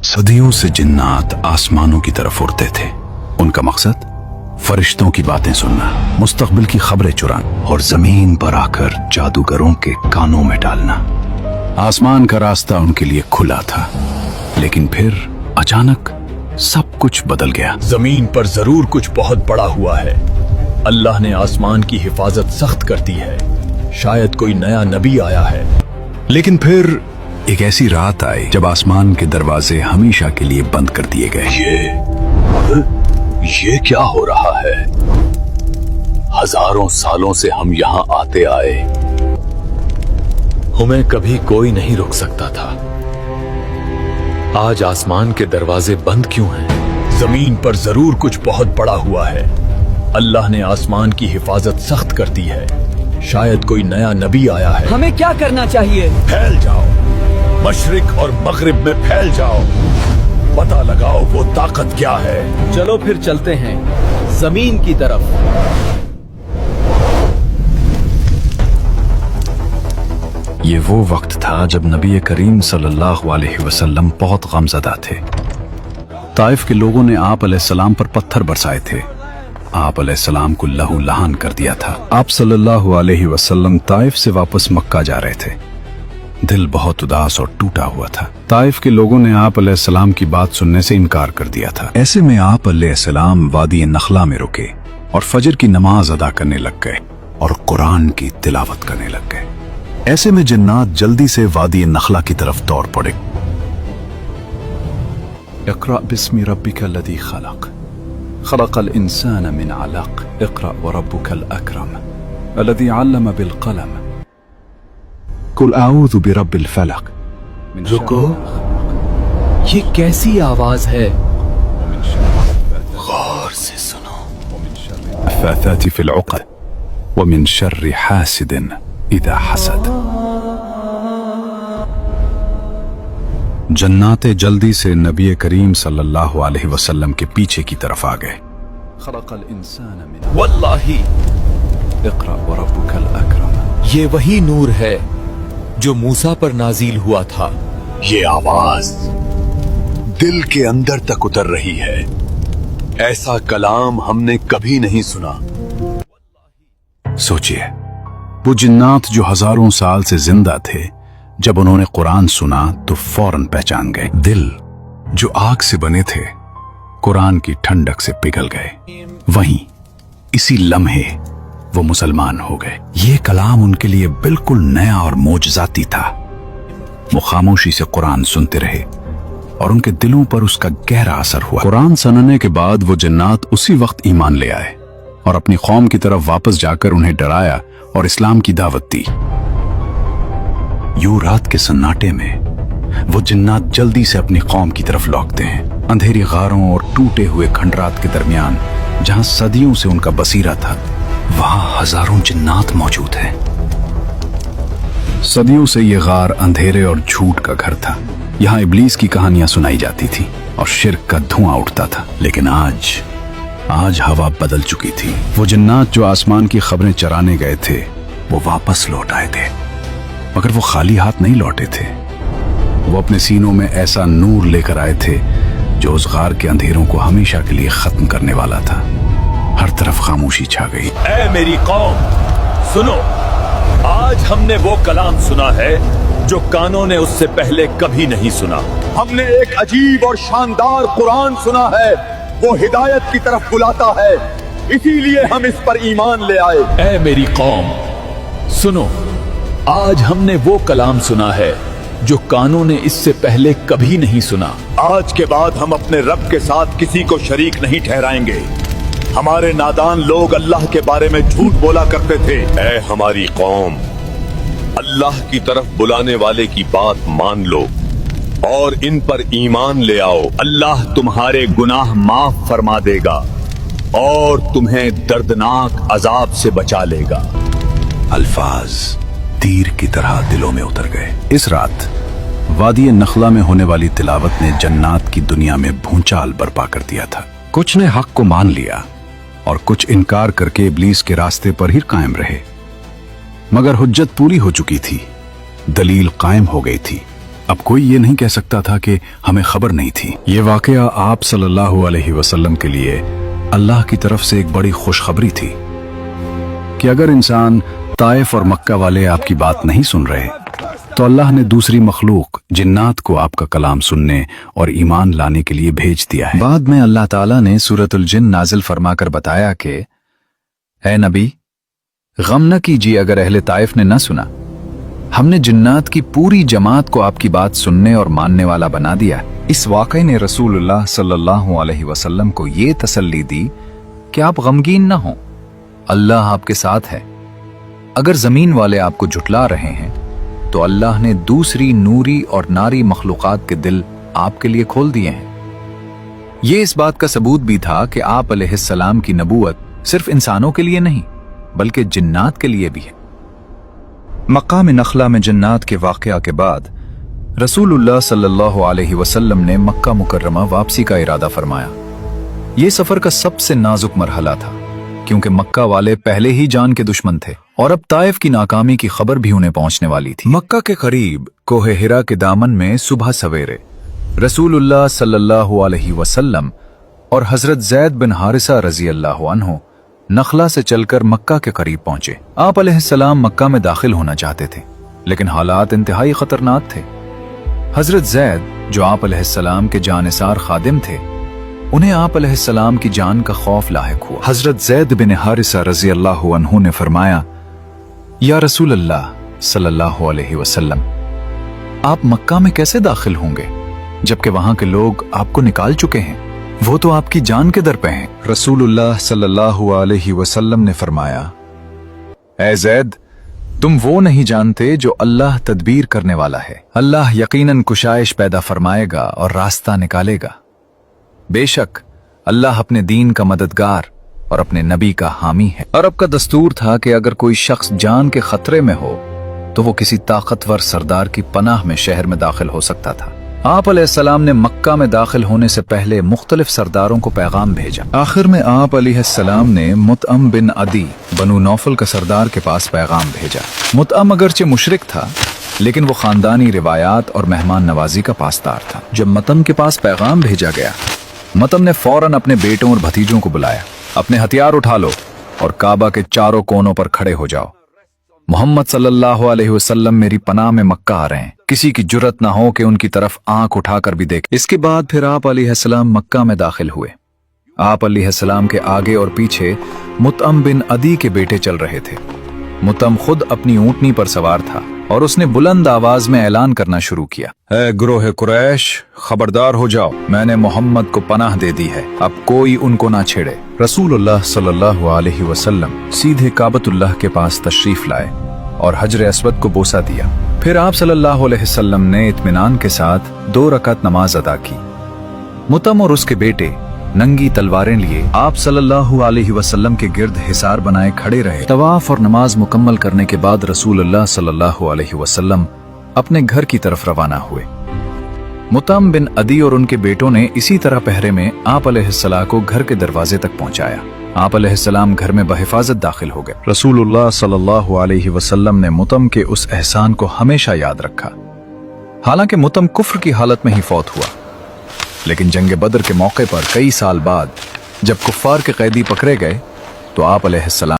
सदियों से जिन्नात आसमानों की तरफ उड़ते थे। उनका मकसद फरिश्तों की बातें सुनना, मुस्तकबिल की खबरें चुराना और जमीन पर आकर जादूगरों के कानों में डालना। आसमान का रास्ता उनके लिए खुला था, लेकिन फिर अचानक सब कुछ बदल गया। जमीन पर जरूर कुछ बहुत बड़ा हुआ है। अल्लाह ने आसमान की हिफाजत सख्त कर दी है। शायद कोई नया नबी आया है। लेकिन फिर एक ऐसी रात आई जब आसमान के दरवाजे हमेशा के लिए बंद कर दिए गए। ये क्या हो रहा है? हजारों सालों से हम यहाँ आते आए, हमें कभी कोई नहीं रोक सकता था। आज आसमान के दरवाजे बंद क्यों हैं? जमीन पर जरूर कुछ बहुत बड़ा हुआ है। अल्लाह ने आसमान की हिफाजत सख्त कर दी है। शायद कोई नया नबी आया है। हमें क्या करना चाहिए? फैल जाओ, मशरिक और मगरिब में फैल जाओ, पता लगाओ वो ताकत क्या है। चलो फिर चलते हैं जमीन की तरफ। ये वो वक्त था जब नबी करीम सल्लल्लाहु अलैहि वसल्लम बहुत गमज़दा थे। ताइफ के लोगों ने आप अलैहिस्सलाम पर पत्थर बरसाए थे। आप अलैहिस्सलाम को लहू लहान कर दिया था। आप सल्लल्लाहु अलैहि वसल्लम ताइफ से वापस मक्का जा रहे थे। दिल बहुत उदास और टूटा हुआ था। ताइफ के लोगों ने आप अलैहिस्सलाम की बात सुनने से इनकार कर दिया था। ऐसे में आप अलैहिस्सलाम वादी नखला में रुके और फजर की नमाज अदा करने लग गए और कुरान की तिलावत करने लग गए। ऐसे में जिन्नात जल्दी से वादी नखला की तरफ दौड़ पड़े। इक़रा बिस्मि रब्बिकल लज़ी खलक़, खलक़ल इंसान मिन अलक़, इक़रा व रब्बुकल अकरम, अल्लज़ी अल्लम बिल क़लम, कुल आऊज़ु बिरब्बिल फ़लक़। रुको, ये कैसी आवाज है? गौर से सुनो। नफ़्फ़ाथाति फ़िल उक़द व मिन शर्रि हासिदिन इज़ा हसद। जन्नाते जल्दी से नबी करीम सल्लल्लाहु अलैहि वसल्लम के पीछे की तरफ आ गए। खलक़ल इंसान मिन वल्लाही, इक़रा व रब्बुकल अकरम। ये वही नूर है जो मूसा पर नाजिल हुआ था। ये आवाज दिल के अंदर तक उतर रही है। ऐसा कलाम हमने कभी नहीं सुना। सोचिए, वो जिन्नात जो हजारों साल से जिंदा थे, जब उन्होंने कुरान सुना तो फौरन पहचान गए। दिल जो आग से बने थे, कुरान की ठंडक से पिघल गए। वहीं इसी लम्हे वो मुसलमान हो गए। ये कलाम उनके लिए बिल्कुल नया और मोजज़ाती था। वो खामोशी से कुरान सुनते रहे और उनके दिलों पर उसका गहरा असर हुआ। कुरान सुनने के बाद वो जिन्नात उसी वक्त ईमान ले आए और अपनी कौम की तरफ वापस जाकर उन्हें डराया और इस्लाम की दावत दी। यूं रात के सन्नाटे में वो जिन्नात जल्दी से अपनी कौम की तरफ लौटते हैं। अंधेरी गारों और टूटे हुए खंडरात के दरमियान, जहां सदियों से उनका बसीरा था, वहां हजारों जिन्नात मौजूद हैं। सदियों से ये गार अंधेरे और झूठ का घर था। यहाँ इब्लीस की कहानियां सुनाई जाती थी और शिर्क का धुआं उठता था। लेकिन आज हवा बदल चुकी थी। वो जिन्नात जो आसमान की खबरें चराने गए थे, वो वापस लौट आए थे, मगर वो खाली हाथ नहीं लौटे थे। वो अपने सीनों में ऐसा नूर लेकर आए थे जो उस गार के अंधेरों को हमेशा के लिए खत्म करने वाला था। हर तरफ खामोशी छा गई। ऐ मेरी कौम, सुनो, आज हमने वो कलाम सुना है जो कानों ने उससे पहले कभी नहीं सुना। हमने एक अजीब और शानदार कुरान सुना है। वो हिदायत की तरफ बुलाता है, इसीलिए हम इस पर ईमान ले आए। ऐ मेरी कौम, सुनो, आज हमने वो कलाम सुना है जो कानों ने इससे पहले कभी नहीं सुना। आज के बाद हम अपने रब के साथ किसी को शरीक नहीं ठहराएंगे। हमारे नादान लोग अल्लाह के बारे में झूठ बोला करते थे। ऐ हमारी कौम, अल्लाह की तरफ बुलाने वाले की बात मान लो और इन पर ईमान ले आओ। अल्लाह तुम्हारे गुनाह माफ फरमा देगा और तुम्हें दर्दनाक अजाब से बचा लेगा। अल्फाज तीर की तरह दिलों में उतर गए। इस रात वादी नखला में होने वाली तिलावत ने जन्नात की दुनिया में भूचाल बर्पा कर दिया था। कुछ ने हक को मान लिया और कुछ इनकार करके इब्लीस के रास्ते पर ही कायम रहे। मगर हुज्जत पूरी हो चुकी थी, दलील कायम हो गई थी। अब कोई ये नहीं कह सकता था कि हमें खबर नहीं थी। ये वाकया आप सल्लल्लाहु अलैहि वसल्लम के लिए अल्लाह की तरफ से एक बड़ी खुशखबरी थी कि अगर इंसान ताइफ और मक्का वाले आपकी बात नहीं सुन रहे तो अल्लाह ने दूसरी मखलूक जिन्नात को आपका कलाम सुनने और ईमान लाने के लिए भेज दिया है। बाद में अल्लाह ताला ने सूरतुल जिन नाजिल फरमाकर बताया कि ऐ नबी, गम न कीजिए अगर अहले ताइफ ने न सुना। हमने जिन्नात की पूरी जमात को आपकी बात सुनने और मानने वाला बना दिया। इस वाक़े ने रसूलुल्लाह सल्लल्लाहु अलैहि वसल्लम को ये तसल्ली दी कि आप गमगीन न हों, अल्लाह आपके साथ है। अगर जमीन वाले आपको झुटला रहे हैं तो अल्लाह ने दूसरी नूरी और नारी मखलूकात के दिल आपके लिए खोल दिए हैं। ये इस बात का सबूत भी था कि आप अलैहिस्सलाम की नबूवत सिर्फ इंसानों के लिए नहीं बल्कि जिन्नात के लिए भी है। मकाम नखला में जिन्नात के वाक़या के बाद रसूलुल्लाह सल्लल्लाहु अलैहि वसल्लम ने मक्का मुकर्रमा वापसी का इरादा फरमाया। ये सफर का सबसे नाजुक मरहला था क्योंकि मक्का वाले पहले ही जान के दुश्मन थे और अब ताइफ की नाकामी की खबर भी उन्हें पहुंचने वाली थी। मक्का के करीब कोहे हिरा के दामन में सुबह सवेरे रसूलुल्लाह सल्लल्लाहु अलैहि वसल्लम और हजरत ज़ैद बिन हारिसा रजी अल्लाह अन्हु नखला से चलकर मक्का के करीब पहुंचे। आप अलैहिस्सलाम मक्का में दाखिल होना चाहते थे लेकिन हालात इंतहाई खतरनाक थे। हजरत ज़ैद जो आप अलैहिस्सलाम के जानिसार खादिम थे, उन्हें आप अलैहिस्सलाम की जान का खौफ लाहिक हुआ। हजरत ज़ैद बिन हारिसा रजी अल्लाह अन्हु ने फरमाया, या रसूल अल्लाह सल्लल्लाहु अलैहि वसल्लम, आप मक्का में कैसे दाखिल होंगे जबकि वहां के लोग आपको निकाल चुके हैं? वो तो आपकी जान के दर पे हैं। रसूलुल्लाह सल्लल्लाहु अलैहि वसल्लम ने फरमाया, ऐ ज़ैद, तुम वो नहीं जानते जो अल्लाह तदबीर करने वाला है। अल्लाह यकीनन कुशाइश पैदा फरमाएगा और रास्ता निकालेगा। बेशक अल्लाह अपने दीन का मददगार और अपने नबी का हामी है। अरब का दस्तूर था कि अगर कोई शख्स जान के खतरे में हो तो वो किसी ताकतवर सरदार की पनाह में शहर में दाखिल हो सकता था। आप अलैहिस्सलाम ने मक्का में दाखिल होने से पहले मुख्तलिफ सरदारों को पैगाम भेजा। आखिर में आप अलैहिस्सलाम ने मुतअम बिन अदी बनु नौफल का सरदार के पास पैगाम भेजा। मुतअम अगरचे मुशरिक था लेकिन वो खानदानी रिवायात और मेहमान नवाजी का पासदार था। जब मुतअम के पास पैगाम भेजा गया, मुतअम ने फौरन अपने बेटों और भतीजों को बुलाया। अपने हथियार उठा लो और काबा के चारों कोनों पर खड़े हो जाओ। मोहम्मद सल्लल्लाहु अलैहि वसल्लम मेरी पनाह में मक्का आ रहे हैं, किसी की जुर्रत ना हो कि उनकी तरफ आंख उठाकर भी देखे। इसके बाद फिर आप अलैहिस्सलाम मक्का में दाखिल हुए। आप अलैहिस्सलाम के आगे और पीछे मुतअम बिन अदी के बेटे चल रहे थे। मुतअम खुद अपनी ऊंटनी पर सवार था और उसने बुलंद आवाज में ऐलान करना शुरू किया, ऐ ग्रोह कुरैश, खबरदार हो जाओ, मैंने मोहम्मद को पनाह दे दी है, अब कोई उनको ना छेड़े। रसूलुल्लाह सल्लल्लाहु अलैहि वसल्लम सीधे काबतुल्लाह के पास तशरीफ लाए और हजर अस्वद को बोसा दिया। फिर आप सल्लल्लाहु अलैहि वसल्लम ने इत्मीनान के साथ 2 रकात नमाज अदा की। मुतअम और उसके बेटे नंगी तलवारें लिए आप सल्लल्लाहु अलैहि वसल्लम के गिर्द हिसार बनाए खड़े रहे। तवाफ और नमाज मुकम्मल करने के बाद रसूलुल्लाह सल्लल्लाहु अलैहि वसल्लम अपने घर की तरफ रवाना हुए। मुतअम बिन अदी और उनके बेटों ने इसी तरह पहरे में आप अलैहिस्सलाम को घर के दरवाजे तक पहुंचाया। आप अलैहिस्सलाम घर में बहिफाजत दाखिल हो गए। रसूलुल्लाह सल्लल्लाहु अलैहि वसल्लम ने मुतअम के उस एहसान को हमेशा याद रखा। हालांकि मुतअम कुफ्र की हालत में ही फौत हुआ, लेकिन जंग बदर के मौके पर कई साल बाद जब कुफ्फार के कैदी पकड़े गए तो आप अलैहिस्सलाम